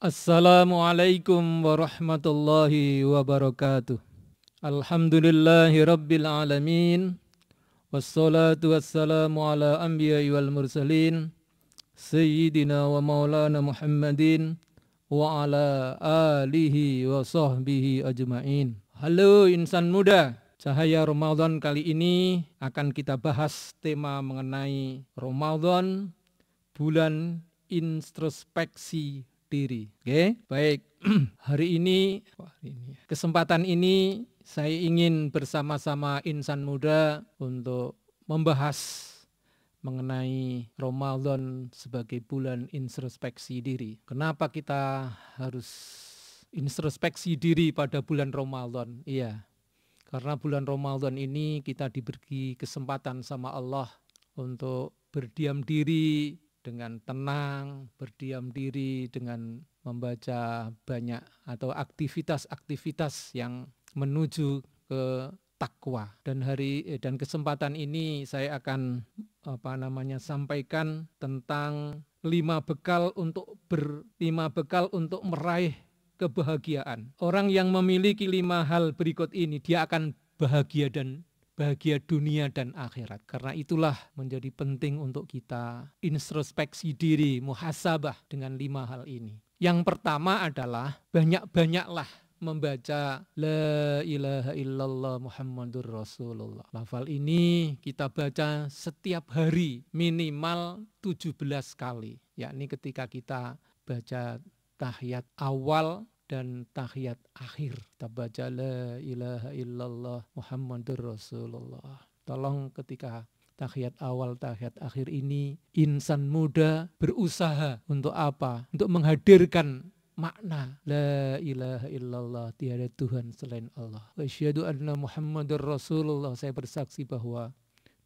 Assalamualaikum warahmatullahi wabarakatuh. Alhamdulillahi rabbil alamin. Wassalatu wassalamu ala anbiya'i wal mursalin. Sayyidina wa maulana Muhammadin wa ala alihi wa sahbihi ajma'in. Halo insan muda, Cahaya Ramadan kali ini akan kita bahas tema mengenai Ramadan, bulan introspeksi diri. Oke, baik. Hari ini, kesempatan ini saya ingin bersama-sama insan muda untuk membahas mengenai Ramadan sebagai bulan introspeksi diri. Kenapa kita harus introspeksi diri pada bulan Ramadan? Iya, karena bulan Ramadan ini kita diberi kesempatan sama Allah untuk berdiam diri dengan tenang, berdiam diri dengan membaca banyak atau aktivitas-aktivitas yang menuju ke takwa. Dan kesempatan ini saya akan sampaikan tentang 5 bekal untuk meraih kebahagiaan. Orang yang memiliki 5 hal berikut ini, dia akan bahagia dunia dan akhirat. Karena itulah menjadi penting untuk kita introspeksi diri, muhasabah dengan 5 hal ini. Yang pertama adalah banyak-banyaklah membaca La ilaha illallah Muhammadur Rasulullah. Lafal ini kita baca setiap hari minimal 17 kali. Yakni ketika kita baca tahiyat awal dan tahiyat akhir. Kita baca La ilaha illallah Muhammadur Rasulullah. Tolong ketika tahiyat awal, tahiyat akhir ini, insan muda berusaha untuk apa? Untuk menghadirkan makna La ilaha illallah, tiada Tuhan selain Allah. Wa asyhadu anna Muhammadur Rasulullah. Saya bersaksi bahwa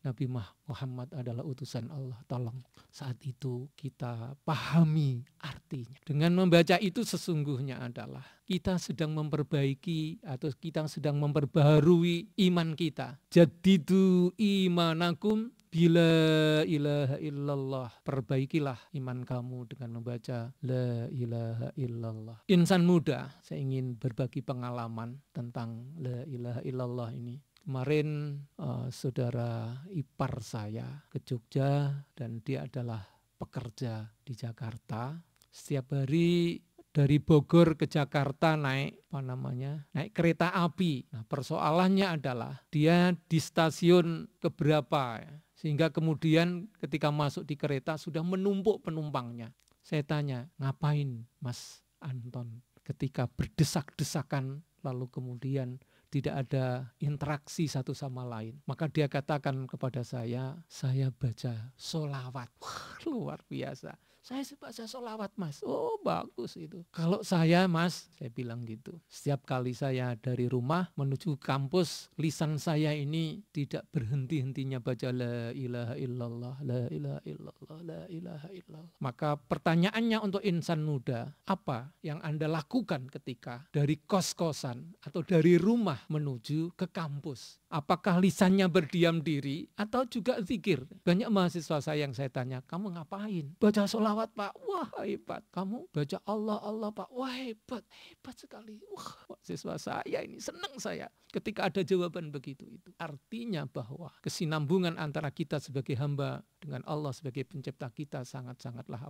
Nabi Muhammad adalah utusan Allah. Tolong saat itu kita pahami artinya. Dengan membaca itu sesungguhnya adalah kita sedang memperbaiki atau kita sedang memperbaharui iman kita. Jadidu imanakum bila ilaha illallah. Perbaikilah iman kamu dengan membaca La ilaha illallah. Insan muda, saya ingin berbagi pengalaman tentang La ilaha illallah ini. Kemarin saudara ipar saya ke Jogja dan dia adalah pekerja di Jakarta. Setiap hari dari Bogor ke Jakarta naik kereta api. Nah, persoalannya adalah dia di stasiun keberapa ya, sehingga kemudian ketika masuk di kereta sudah menumpuk penumpangnya. Saya tanya, ngapain Mas Anton ketika berdesak-desakan lalu kemudian tidak ada interaksi satu sama lain? Maka dia katakan kepada saya baca sholawat. Wah, luar biasa. Saya baca sholawat Mas. Oh bagus itu. Kalau saya Mas, saya bilang gitu. Setiap kali saya dari rumah menuju kampus, lisan saya ini tidak berhenti-hentinya baca La ilaha illallah, La ilaha illallah, La ilaha illallah. Maka pertanyaannya untuk insan muda, apa yang Anda lakukan ketika dari kos-kosan atau dari rumah menuju ke kampus? Apakah lisannya berdiam diri atau juga zikir? Banyak mahasiswa saya yang saya tanya, kamu ngapain? Baca sholawat Pak, wah hebat. Kamu baca Allah, Allah Pak, wah hebat sekali. Wah, mahasiswa saya ini senang saya ketika ada jawaban begitu itu. Artinya bahwa kesinambungan antara kita sebagai hamba dengan Allah sebagai pencipta kita sangat-sangatlah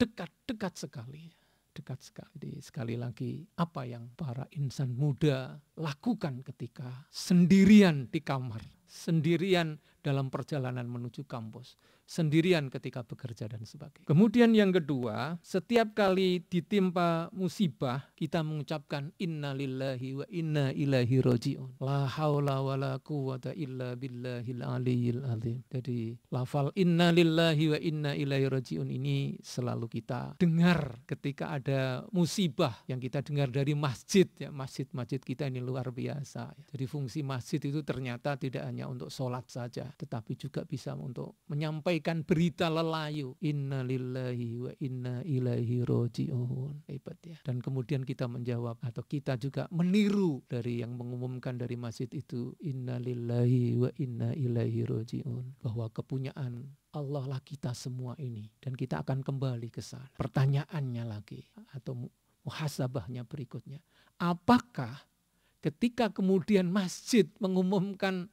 dekat sekali. Dekat sekali. Sekali lagi, apa yang para insan muda lakukan ketika sendirian di kamar, sendirian dalam perjalanan menuju kampus, sendirian ketika bekerja dan sebagainya. Kemudian yang kedua, setiap kali ditimpa musibah, kita mengucapkan innalillahi wa inna ilaihi raji'un. La haula wa la quwata illa billahil aliyyil azim. Jadi lafal innalillahi wa inna ilaihi raji'un ini selalu kita dengar ketika ada musibah yang kita dengar dari masjid. Ya, masjid-masjid kita ini luar biasa. Jadi fungsi masjid itu ternyata tidak hanya untuk sholat saja, tetapi juga bisa untuk menyampaikan berita lelayu. Inna lillahi wa inna ilaihi roji'un. Hebat ya. Dan kemudian kita menjawab, atau kita juga meniru dari yang mengumumkan dari masjid itu, Inna lillahi wa inna ilaihi roji'un. Bahwa kepunyaan Allah lah kita semua ini. Dan kita akan kembali ke sana. Pertanyaannya lagi, atau muhasabahnya berikutnya. Apakah ketika kemudian masjid mengumumkan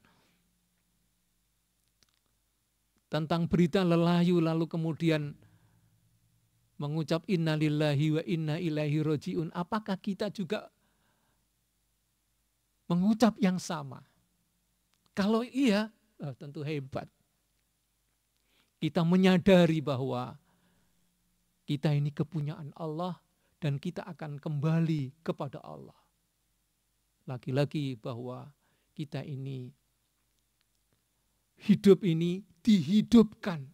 tentang berita lelayu, lalu kemudian mengucap innalillahi wa inna ilaihi roji'un, apakah kita juga mengucap yang sama? Kalau iya, tentu hebat. Kita menyadari bahwa kita ini kepunyaan Allah dan kita akan kembali kepada Allah. Lagi-lagi bahwa kita ini, hidup ini dihidupkan.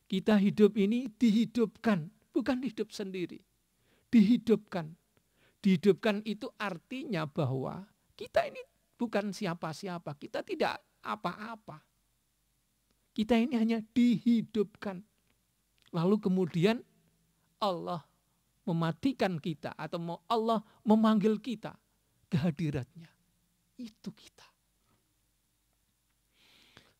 Kita hidup ini dihidupkan, bukan hidup sendiri. Dihidupkan. Dihidupkan itu artinya bahwa kita ini bukan siapa-siapa, kita tidak apa-apa. Kita ini hanya dihidupkan. Lalu kemudian Allah mematikan kita atau Allah memanggil kita kehadiratnya. Itu kita.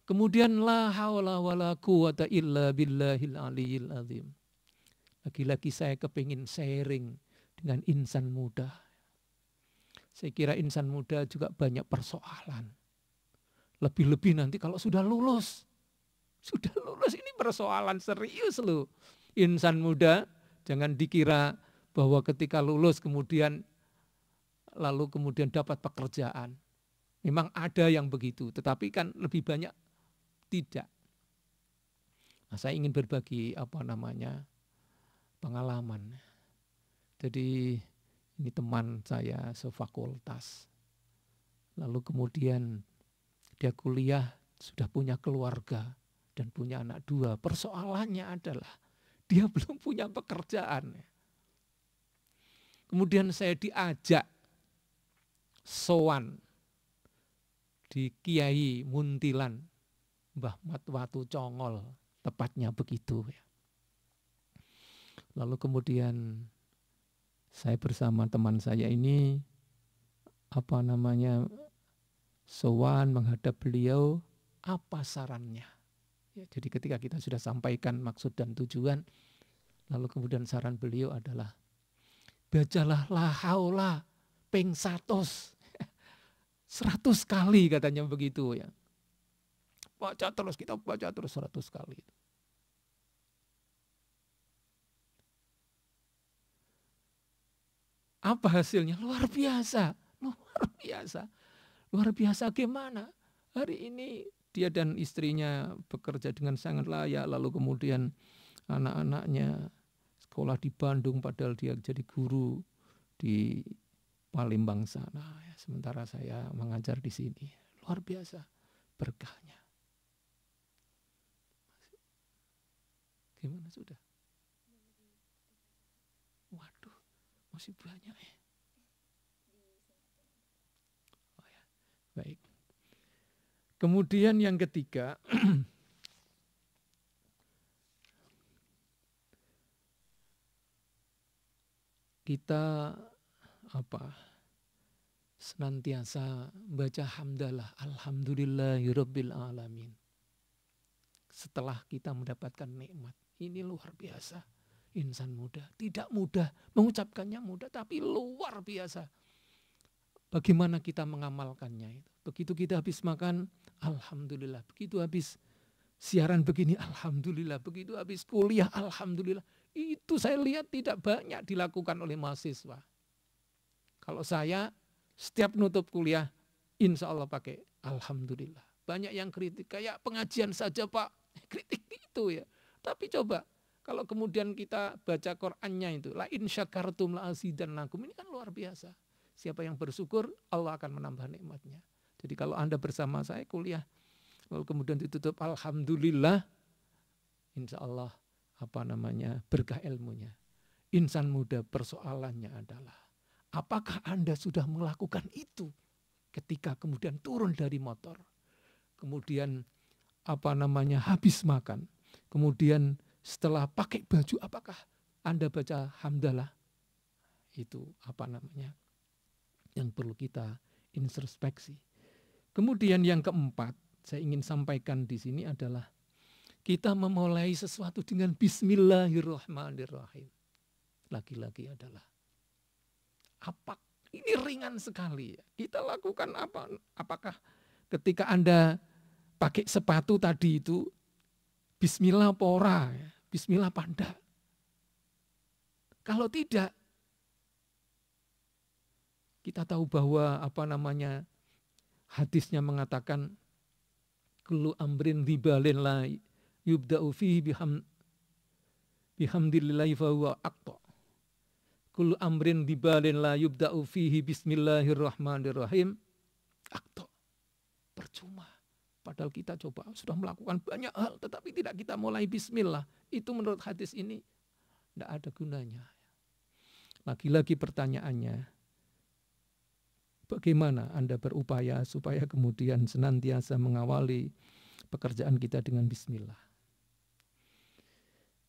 Kemudian la haula wala quwata illa billahil aliyil azim. Lagi-lagi saya kepingin sharing dengan insan muda. Saya kira insan muda juga banyak persoalan. Lebih-lebih nanti kalau sudah lulus. Sudah lulus ini persoalan serius loh. Insan muda jangan dikira bahwa ketika lulus kemudian dapat pekerjaan. Memang ada yang begitu, tetapi kan lebih banyak tidak. Nah, saya ingin berbagi pengalaman. Jadi ini teman saya sefakultas. Lalu kemudian dia kuliah, sudah punya keluarga dan punya anak 2. Persoalannya adalah dia belum punya pekerjaan. Kemudian saya diajak sowan di Kiai Muntilan, Mbah Matwatu Congol, tepatnya begitu. Lalu kemudian saya bersama teman saya ini sowan menghadap beliau, apa sarannya? Ya, jadi ketika kita sudah sampaikan maksud dan tujuan, lalu kemudian saran beliau adalah bacalah la haula ping 100 kali katanya begitu ya. Kita baca terus 100 kali. Apa hasilnya? Luar biasa. Luar biasa gimana? Hari ini dia dan istrinya bekerja dengan sangat layak, lalu kemudian anak-anaknya sekolah di Bandung padahal dia jadi guru di Palembang sana. Sementara saya mengajar di sini. Luar biasa berkahnya. Gimana sudah? Waduh, masih banyak ya. Oh ya, baik. Kemudian yang ketiga, kita senantiasa baca hamdalah, alhamdulillahirabbil alamin. Setelah kita mendapatkan nikmat, ini luar biasa. Insan muda, tidak mudah, mengucapkannya mudah, tapi luar biasa. Bagaimana kita mengamalkannya itu? Begitu kita habis makan, alhamdulillah. Begitu habis siaran begini, alhamdulillah. Begitu habis kuliah, alhamdulillah. Itu saya lihat tidak banyak dilakukan oleh mahasiswa. Kalau saya setiap nutup kuliah, insya Allah pakai alhamdulillah. Banyak yang kritik, kayak pengajian saja Pak, kritik itu ya. Tapi coba, kalau kemudian kita baca Qur'annya itu, la in syakartum la azidannakum, ini kan luar biasa. Siapa yang bersyukur, Allah akan menambah nikmatnya. Jadi kalau Anda bersama saya kuliah, lalu kemudian ditutup alhamdulillah, insya Allah berkah ilmunya. Insan muda persoalannya adalah, apakah Anda sudah melakukan itu ketika kemudian turun dari motor? kemudian habis makan, kemudian setelah pakai baju apakah Anda baca hamdalah? Itu yang perlu kita introspeksi. Kemudian yang keempat, saya ingin sampaikan di sini adalah kita memulai sesuatu dengan bismillahirrahmanirrahim. Lagi-lagi adalah ini ringan sekali. Kita lakukan apa? Apakah ketika Anda pakai sepatu tadi itu bismillah pora, bismillah panda? Kalau tidak, kita tahu bahwa hadisnya mengatakan kullu amrin dhibalin la yubda'u fihi bihamdillahi fa huwa aqta. Kullu amrin dhibalin la yubda'u fihi bismillahirrahmanirrahim aqta. Percuma. Padahal kita sudah melakukan banyak hal tetapi tidak kita mulai bismillah. Itu menurut hadis ini tidak ada gunanya. Lagi-lagi pertanyaannya, bagaimana Anda berupaya supaya kemudian senantiasa mengawali pekerjaan kita dengan bismillah.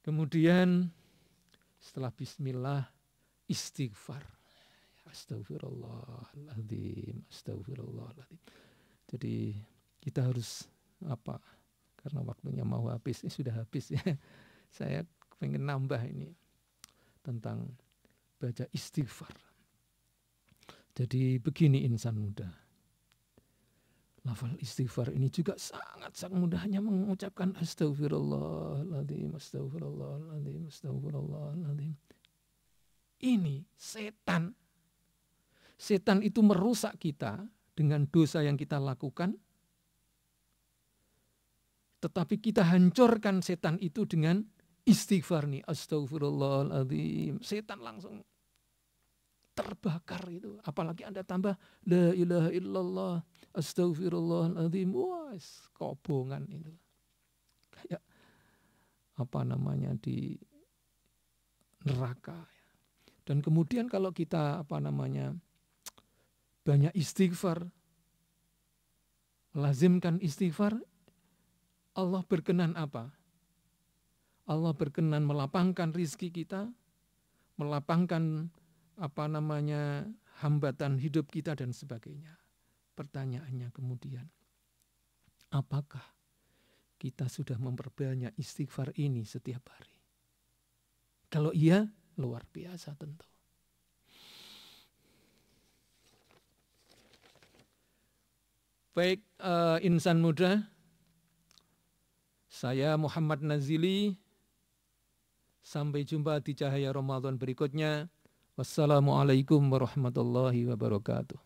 Kemudian setelah bismillah, istighfar. Astagfirullahaladzim, astagfirullahaladzim. Jadi kita harus karena waktunya mau habis, ini sudah habis ya. Saya pengen nambah ini tentang baca istighfar. Jadi begini insan muda. Lafal istighfar ini juga sangat mudah, hanya mengucapkan astagfirullahaladzim, astagfirullahaladzim, astagfirullahaladzim. Ini setan itu merusak kita dengan dosa yang kita lakukan, tetapi kita hancurkan setan itu dengan istighfar nih, astagfirullahaladzim. Setan langsung terbakar itu. Apalagi Anda tambah la ilaha illallah, astagfirullahaladzim. Wah, kobongan itu. Kayak di neraka. Dan kemudian kalau kita banyak istighfar, lazimkan istighfar, Allah berkenan apa? Allah berkenan melapangkan rizki kita, melapangkan hambatan hidup kita dan sebagainya. Pertanyaannya kemudian, apakah kita sudah memperbanyak istighfar ini setiap hari? Kalau iya, luar biasa tentu. Baik, insan muda, saya Muhammad Nazili. Sampai jumpa di Cahaya Ramadan berikutnya. Wassalamualaikum warahmatullahi wabarakatuh.